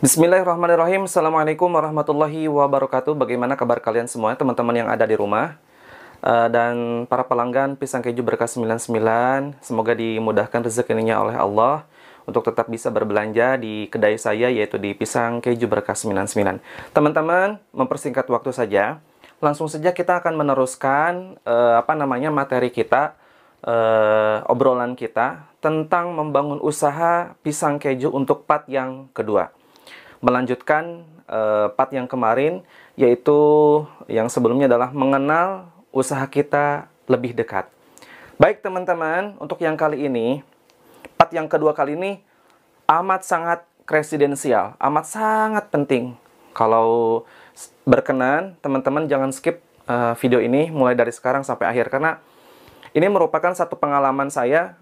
Bismillahirrahmanirrahim. Assalamualaikum warahmatullahi wabarakatuh. Bagaimana kabar kalian semua, teman-teman yang ada di rumah dan para pelanggan Pisang Keju Berkah 99. Semoga dimudahkan rezekinya oleh Allah untuk tetap bisa berbelanja di kedai saya, yaitu di Pisang Keju Berkah 99. Teman-teman, mempersingkat waktu saja, langsung saja kita akan meneruskan materi kita, obrolan kita tentang membangun usaha pisang keju untuk part yang kedua. Melanjutkan part yang kemarin, yaitu yang sebelumnya adalah mengenal usaha kita lebih dekat. Baik teman-teman, untuk yang kali ini, part yang kedua kali ini amat sangat residensial, amat sangat penting. Kalau berkenan, teman-teman jangan skip video ini mulai dari sekarang sampai akhir, karena ini merupakan satu pengalaman saya,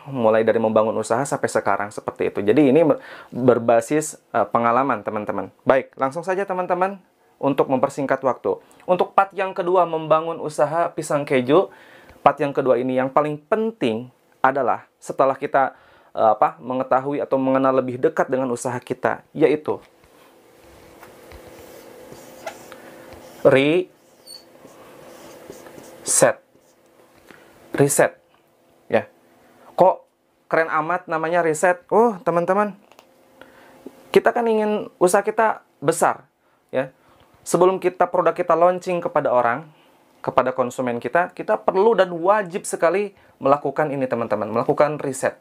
mulai dari membangun usaha sampai sekarang seperti itu. Jadi ini berbasis pengalaman, teman-teman. Baik, langsung saja teman-teman, untuk mempersingkat waktu. Untuk part yang kedua, membangun usaha pisang keju, part yang kedua ini yang paling penting adalah setelah kita mengetahui atau mengenal lebih dekat dengan usaha kita, yaitu riset, ya. Kok keren amat namanya riset? Oh, teman-teman, kita kan ingin usaha kita besar, ya. Sebelum produk kita launching kepada orang, kepada konsumen kita perlu dan wajib sekali melakukan ini, teman-teman, melakukan riset.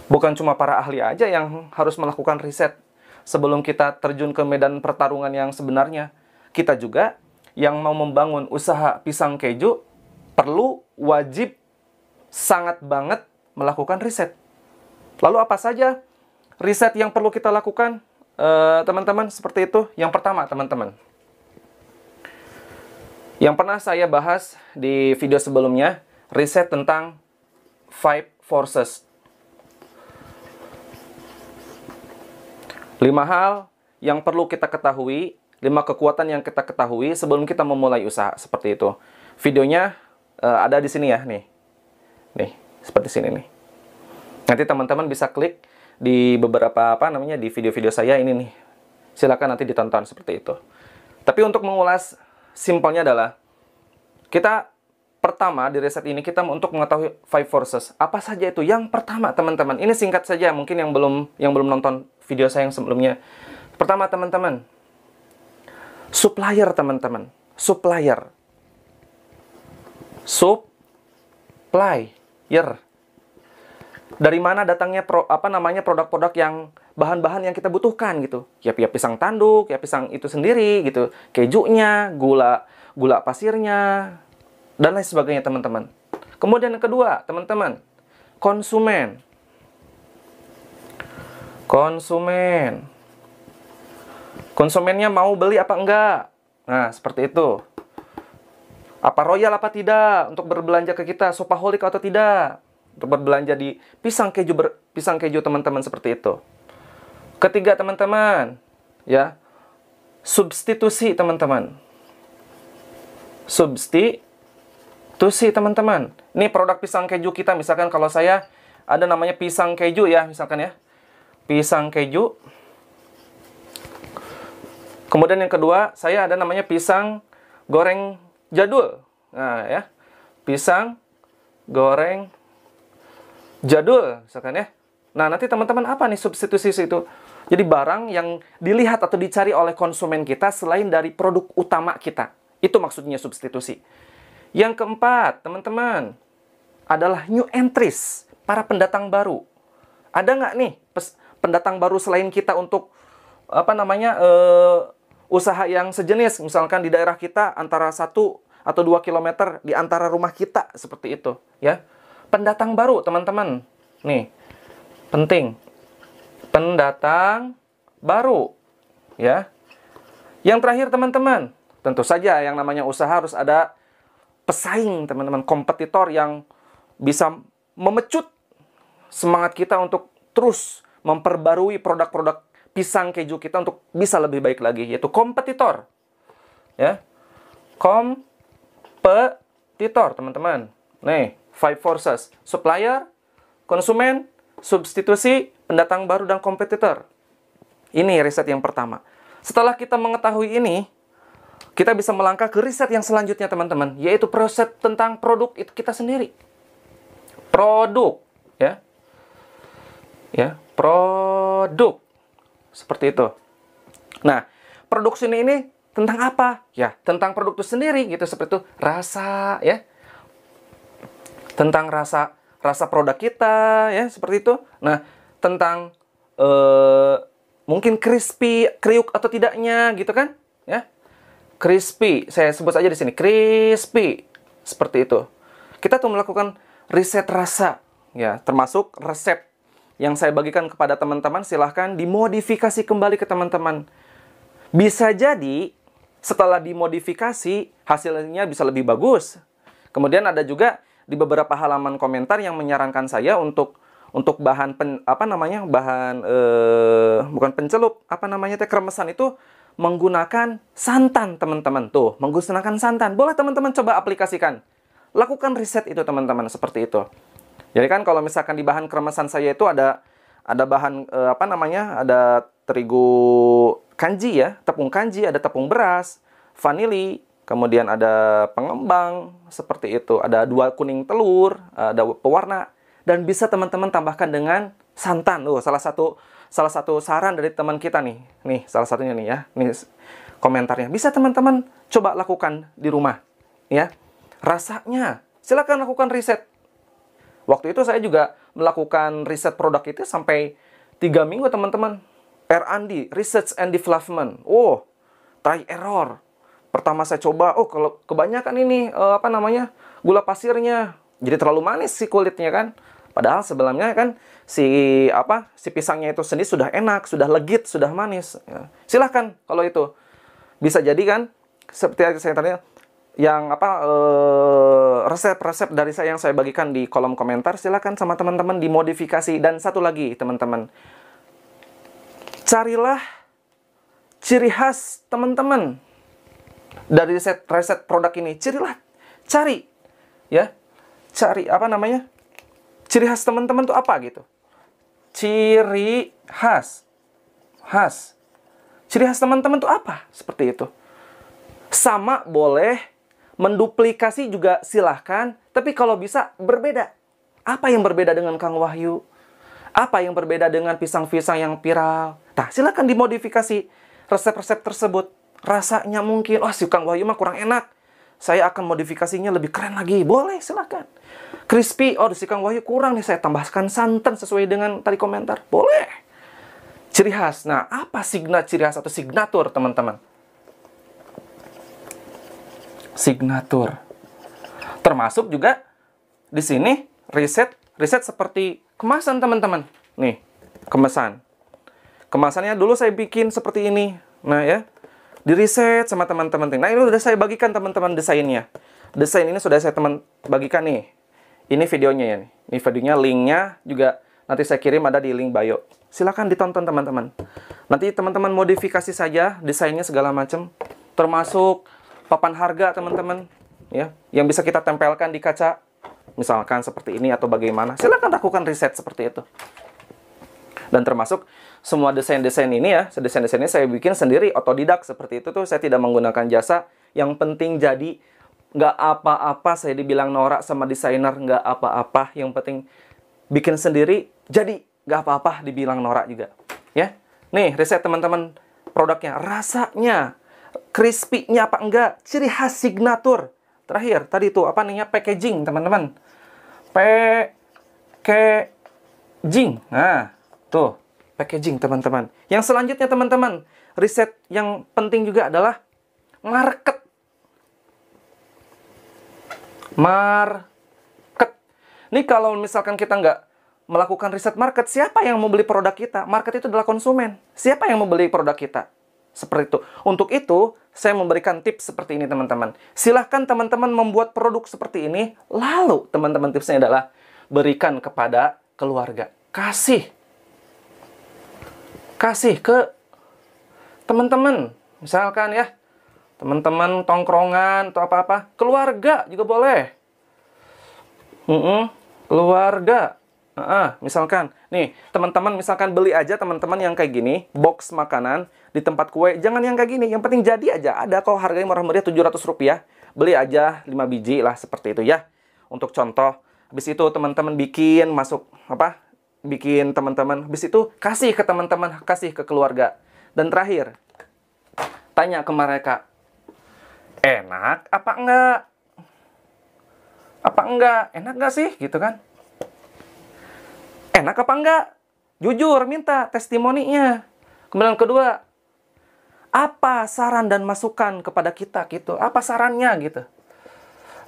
Bukan cuma para ahli aja yang harus melakukan riset sebelum kita terjun ke medan pertarungan yang sebenarnya. Kita juga yang mau membangun usaha pisang keju perlu, wajib, sangat banget melakukan riset. Lalu apa saja riset yang perlu kita lakukan, teman-teman? Seperti itu. Yang pertama, teman-teman, yang pernah saya bahas di video sebelumnya, riset tentang 5 forces. 5 hal yang perlu kita ketahui, 5 kekuatan yang kita ketahui sebelum kita memulai usaha, seperti itu. Videonya ada di sini ya, nih, seperti sini nih. Nanti teman-teman bisa klik di beberapa di video-video saya ini nih. Silakan nanti ditonton seperti itu. Tapi untuk mengulas simpelnya adalah, kita pertama di riset ini kita untuk mengetahui 5 forces. Apa saja itu? Yang pertama, teman-teman, ini singkat saja, mungkin yang belum nonton video saya yang sebelumnya. Pertama, teman-teman, supplier, teman-teman. Supplier. Dari mana datangnya produk-produk yang bahan-bahan yang kita butuhkan gitu. Ya pisang tanduk, ya pisang itu sendiri gitu. Kejunya, gula pasirnya, dan lain sebagainya, teman-teman. Kemudian yang kedua, teman-teman, konsumen. Konsumennya mau beli apa enggak? Nah, seperti itu. Apa royal apa tidak untuk berbelanja ke kita, shopaholic atau tidak untuk berbelanja di pisang keju, teman-teman, seperti itu. Ketiga, teman-teman, ya, substitusi, teman-teman. Substitusi, teman-teman. Ini produk pisang keju kita, misalkan kalau saya ada namanya pisang keju ya, misalkan ya. Pisang keju. Kemudian yang kedua, saya ada namanya pisang goreng jadul. Nah, ya. Pisang goreng jadul, misalkan ya. Nah, nanti teman-teman, apa nih substitusi itu? Jadi barang yang dilihat atau dicari oleh konsumen kita selain dari produk utama kita. Itu maksudnya substitusi. Yang keempat, teman-teman, adalah new entries, para pendatang baru. Ada nggak nih pendatang baru selain kita untuk usaha yang sejenis, misalkan di daerah kita antara 1 atau 2 km di antara rumah kita, seperti itu, ya. Pendatang baru, teman-teman. Nih, penting. Pendatang baru, ya. Yang terakhir, teman-teman, tentu saja yang namanya usaha harus ada pesaing, teman-teman, kompetitor yang bisa memecut semangat kita untuk terus memperbarui produk-produk pisang keju kita untuk bisa lebih baik lagi, yaitu kompetitor. Ya. Kompetitor, teman-teman. Nih, 5 forces. Supplier, konsumen, substitusi, pendatang baru dan kompetitor. Ini riset yang pertama. Setelah kita mengetahui ini, kita bisa melangkah ke riset yang selanjutnya teman-teman, yaitu riset tentang produk itu kita sendiri. Produk, ya. Ya, produk. Seperti itu. Nah, produk sini ini tentang apa? Ya, tentang produk itu sendiri gitu, seperti itu. Rasa, ya. Tentang rasa produk kita, ya, seperti itu. Nah, tentang mungkin crispy, kriuk atau tidaknya gitu kan, ya. Crispy, saya sebut saja di sini, crispy. Seperti itu. Kita tuh melakukan riset rasa, ya, termasuk resep yang saya bagikan kepada teman-teman, silahkan dimodifikasi kembali ke teman-teman. Bisa jadi setelah dimodifikasi hasilnya bisa lebih bagus. Kemudian ada juga di beberapa halaman komentar yang menyarankan saya untuk bahan bukan pencelup, kremesan itu menggunakan santan, teman-teman. Tuh, menggunakan santan. Boleh teman-teman coba aplikasikan. Lakukan riset itu, teman-teman, seperti itu. Jadi kan kalau misalkan di bahan kremesan saya itu ada bahan ada terigu kanji, ya, tepung kanji, ada tepung beras, vanili, kemudian ada pengembang, seperti itu. Ada 2 kuning telur, ada pewarna, dan bisa teman-teman tambahkan dengan santan. Salah satu saran dari teman kita nih. Nih, salah satunya nih, ya. Nih komentarnya. Bisa teman-teman coba lakukan di rumah, ya. Rasanya, silakan lakukan riset. Waktu itu saya juga melakukan riset produk itu sampai 3 minggu, teman-teman. R&D, Research and Development. Oh, try error. Pertama saya coba, kalau kebanyakan ini gula pasirnya, jadi terlalu manis si kulitnya kan. Padahal sebelumnya kan si pisangnya itu sendiri sudah enak, sudah legit, sudah manis. Ya. Silahkan kalau itu. Bisa jadi kan seperti yang saya tanya, yang resep-resep dari saya yang saya bagikan di kolom komentar, silahkan sama teman-teman dimodifikasi. Dan satu lagi, teman-teman, carilah ciri khas teman-teman dari riset produk ini. Cari, ya, ciri khas teman-teman tuh apa gitu. Ciri khas. Ciri khas teman-teman tuh apa? Seperti itu. Sama boleh, menduplikasi juga silahkan, tapi kalau bisa berbeda. Apa yang berbeda dengan Kang Wahyu? Apa yang berbeda dengan pisang-pisang yang viral? Nah, silahkan dimodifikasi resep-resep tersebut. Rasanya mungkin, si Kang Wahyu mah kurang enak, saya akan modifikasinya lebih keren lagi. Boleh, silahkan. Crispy, si Kang Wahyu kurang nih, saya tambahkan santan sesuai dengan tadi komentar. Boleh. Ciri khas. Nah, apa ciri khas atau signatur, teman-teman? Signatur. Termasuk juga di sini riset seperti kemasan, teman-teman. Nih, kemasan. Kemasannya dulu saya bikin seperti ini. Nah, ya. Diriset sama teman-teman. Nah, ini sudah saya bagikan, teman-teman, desainnya. Desain ini sudah saya bagikan nih. Ini videonya ya nih. Ini videonya, linknya juga nanti saya kirim, ada di link bio. Silakan ditonton, teman-teman. Nanti teman-teman modifikasi saja desainnya segala macam, termasuk papan harga, teman-teman, ya, yang bisa kita tempelkan di kaca, misalkan seperti ini atau bagaimana. Silakan lakukan riset seperti itu. Dan termasuk semua desain-desain ini, ya, desain-desainnya saya bikin sendiri, otodidak seperti itu tuh. Saya tidak menggunakan jasa. Yang penting jadi, nggak apa-apa saya dibilang norak sama desainer, nggak apa-apa. Yang penting bikin sendiri, jadi nggak apa-apa dibilang norak juga, ya. Nih, riset teman-teman produknya, rasanya, crispy-nya apa enggak, ciri khas signatur. Terakhir, tadi tuh packaging, teman-teman. Packaging. Nah, tuh, packaging, teman-teman. Yang selanjutnya, teman-teman, riset yang penting juga adalah market. Ini kalau misalkan kita nggak melakukan riset market, siapa yang mau beli produk kita? Market itu adalah konsumen. Siapa yang mau beli produk kita? Seperti itu. Untuk itu, saya memberikan tips seperti ini, teman-teman. Silahkan teman-teman membuat produk seperti ini, lalu teman-teman tipsnya adalah berikan kepada keluarga. Kasih ke teman-teman. Misalkan ya, teman-teman tongkrongan atau apa-apa. Keluarga juga boleh. Keluarga. Misalkan, nih, teman-teman misalkan beli aja teman-teman yang kayak gini, box makanan di tempat kue, jangan yang kayak gini, yang penting jadi aja. Ada kok harganya murah meriah Rp700. Beli aja 5 biji lah seperti itu ya. Untuk contoh, habis itu teman-teman bikin masuk apa? Bikin teman-teman, habis itu kasih ke teman-teman, kasih ke keluarga. Dan terakhir, tanya ke mereka, enak apa enggak? Apa enggak? Enak enggak sih? Gitu kan? Enak apa enggak? Jujur, minta testimoninya. Kemudian kedua, apa saran dan masukan kepada kita gitu? Apa sarannya gitu?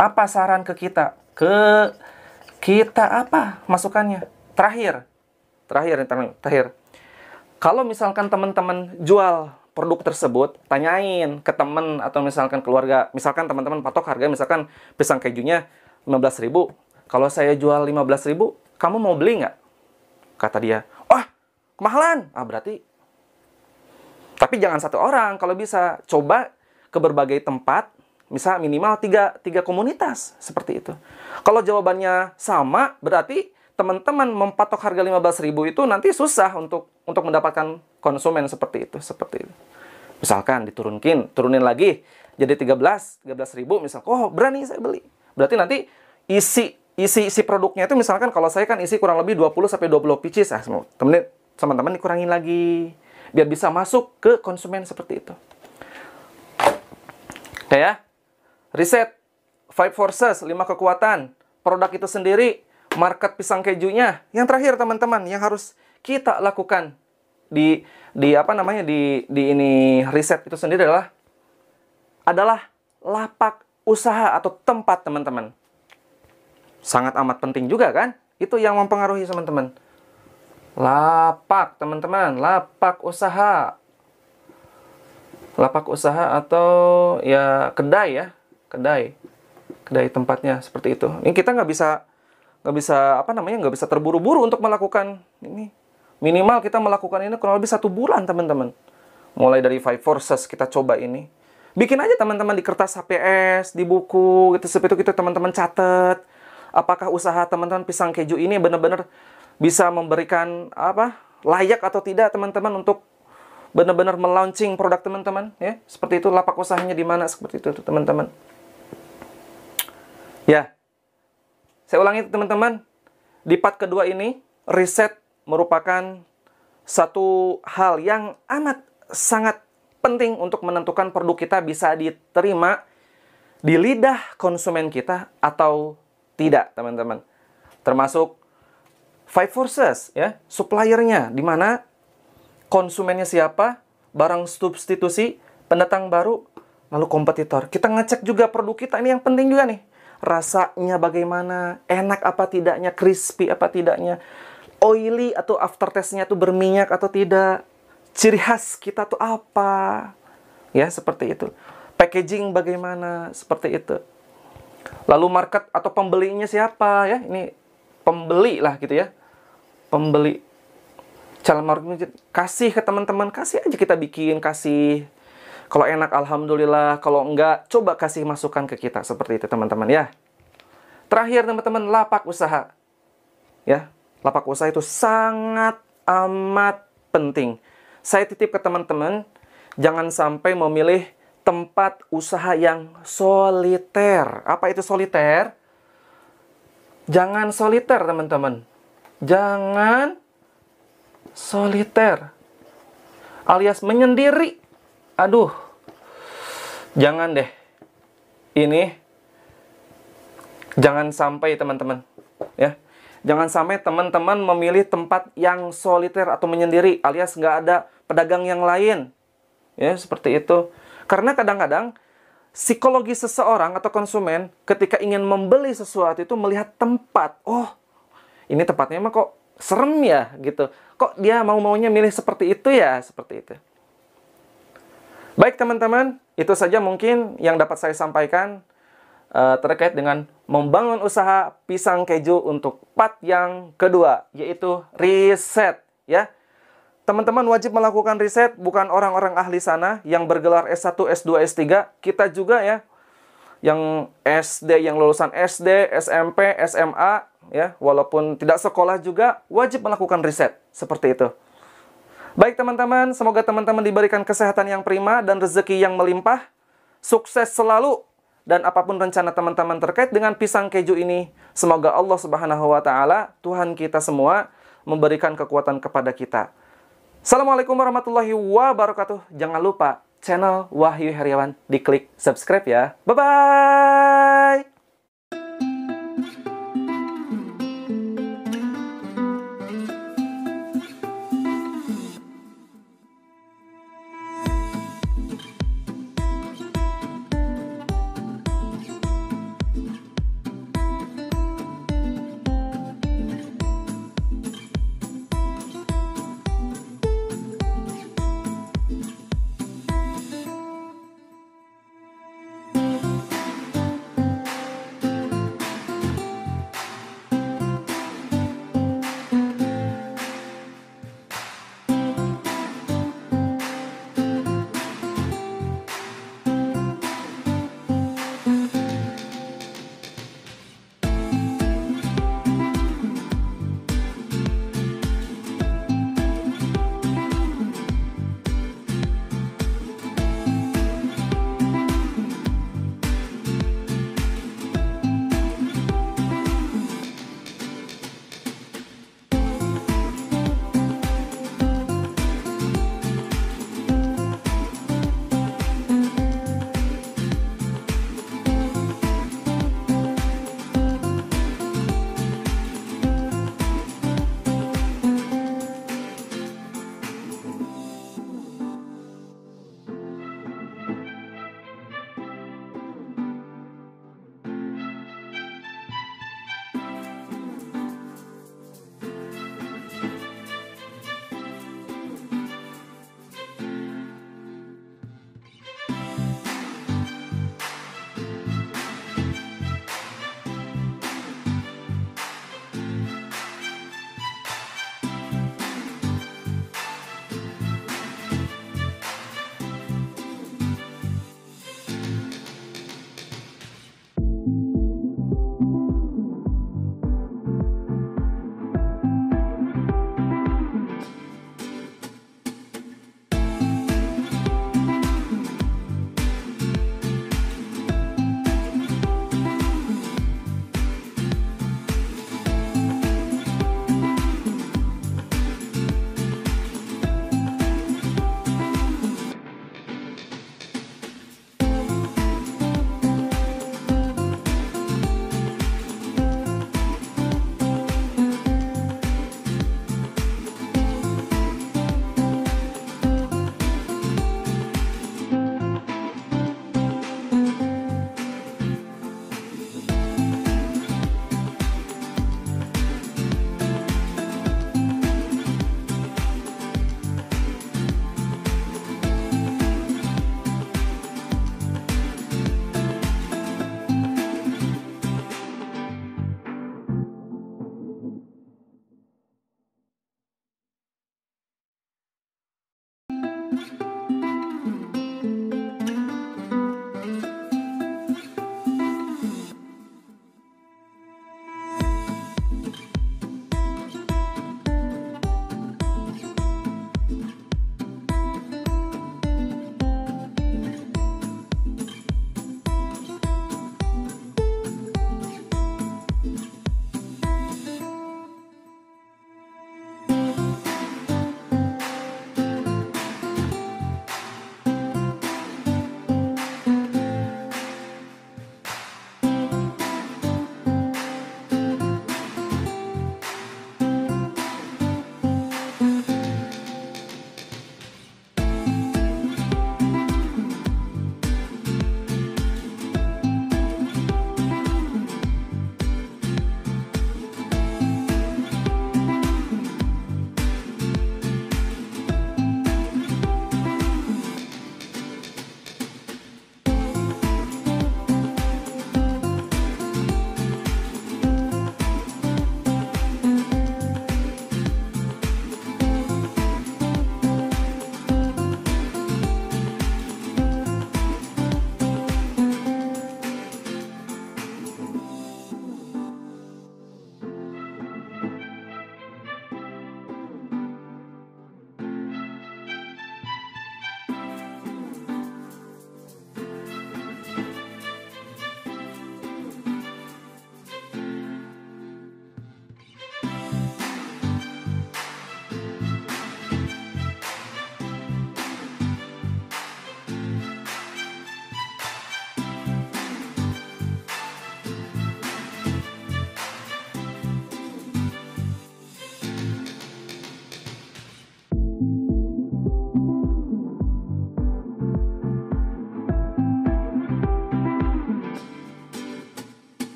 Apa saran ke kita? Ke kita apa masukannya? Terakhir. Kalau misalkan teman-teman jual produk tersebut, tanyain ke teman atau misalkan keluarga. Misalkan teman-teman patok harga misalkan pisang kejunya 15.000. Kalau saya jual 15.000, kamu mau beli nggak? Kata dia, oh, kemahalan. Berarti. Tapi jangan satu orang, kalau bisa. Coba ke berbagai tempat, misal minimal tiga komunitas. Seperti itu. Kalau jawabannya sama, berarti teman-teman mempatok harga 15.000 itu nanti susah untuk mendapatkan konsumen seperti itu. Misalkan turunin lagi, jadi 13.000, misal, oh berani saya beli. Berarti nanti isi produknya itu misalkan kalau saya kan isi kurang lebih 20-20 pieces. Teman-teman dikurangin lagi biar bisa masuk ke konsumen seperti itu. Kayak riset 5 forces, 5 kekuatan produk itu sendiri, market pisang kejunya. Yang terakhir teman-teman yang harus kita lakukan di ini riset itu sendiri adalah lapak usaha atau tempat teman-teman. Sangat amat penting juga kan? Itu yang mempengaruhi teman-teman. Lapak, teman-teman. Lapak usaha. Lapak usaha atau ya kedai ya. Kedai tempatnya seperti itu. Ini kita nggak bisa terburu-buru untuk melakukan ini. Minimal kita melakukan ini kurang lebih 1 bulan, teman-teman. Mulai dari 5 forces kita coba ini. Bikin aja teman-teman di kertas HPS, di buku, gitu seperti itu teman-teman catat. Apakah usaha teman-teman pisang keju ini benar-benar bisa memberikan layak atau tidak teman-teman untuk benar-benar melaunching produk teman-teman ya? Seperti itu, lapak usahanya di mana seperti itu teman-teman. Ya. Saya ulangi teman-teman. Di part kedua ini, riset merupakan satu hal yang amat sangat penting untuk menentukan produk kita bisa diterima di lidah konsumen kita atau tidak, teman-teman. Termasuk 5 forces, ya, suppliernya, di mana konsumennya siapa, barang substitusi, pendatang baru, lalu kompetitor. Kita ngecek juga produk kita, ini yang penting juga nih. Rasanya bagaimana, enak apa tidaknya, crispy apa tidaknya, oily atau aftertaste-nya tuh berminyak atau tidak, ciri khas kita tuh apa, ya seperti itu. Packaging bagaimana, seperti itu. Lalu market atau pembelinya siapa ya? Ini pembeli lah gitu ya. Pembeli. Calon market kasih ke teman-teman, kasih aja kita bikin, kasih. Kalau enak alhamdulillah, kalau enggak coba kasih masukan ke kita seperti itu teman-teman ya. Terakhir teman-teman, lapak usaha. Ya, lapak usaha itu sangat amat penting. Saya titip ke teman-teman, jangan sampai memilih tempat usaha yang soliter. Apa itu soliter? Jangan soliter, teman-teman. Jangan soliter. Alias menyendiri. Aduh. Jangan deh. Ini jangan sampai teman-teman, ya. Jangan sampai teman-teman memilih tempat yang soliter atau menyendiri, alias nggak ada pedagang yang lain. Ya, seperti itu. Karena kadang-kadang psikologi seseorang atau konsumen ketika ingin membeli sesuatu itu melihat tempat. Oh, ini tempatnya mah kok serem ya gitu. Kok dia mau-maunya milih seperti itu ya, seperti itu. Baik teman-teman, itu saja mungkin yang dapat saya sampaikan terkait dengan membangun usaha pisang keju untuk part yang kedua, yaitu riset ya. Teman-teman wajib melakukan riset, bukan orang-orang ahli sana yang bergelar S1, S2, S3. Kita juga ya, yang SD, yang lulusan SD, SMP, SMA, ya, walaupun tidak sekolah juga wajib melakukan riset seperti itu. Baik teman-teman, semoga teman-teman diberikan kesehatan yang prima dan rezeki yang melimpah, sukses selalu, dan apapun rencana teman-teman terkait dengan pisang keju ini, semoga Allah Subhanahu wa taala, Tuhan kita semua, memberikan kekuatan kepada kita. Assalamualaikum warahmatullahi wabarakatuh. Jangan lupa channel Wahyu Heriawan diklik subscribe ya. Bye-bye.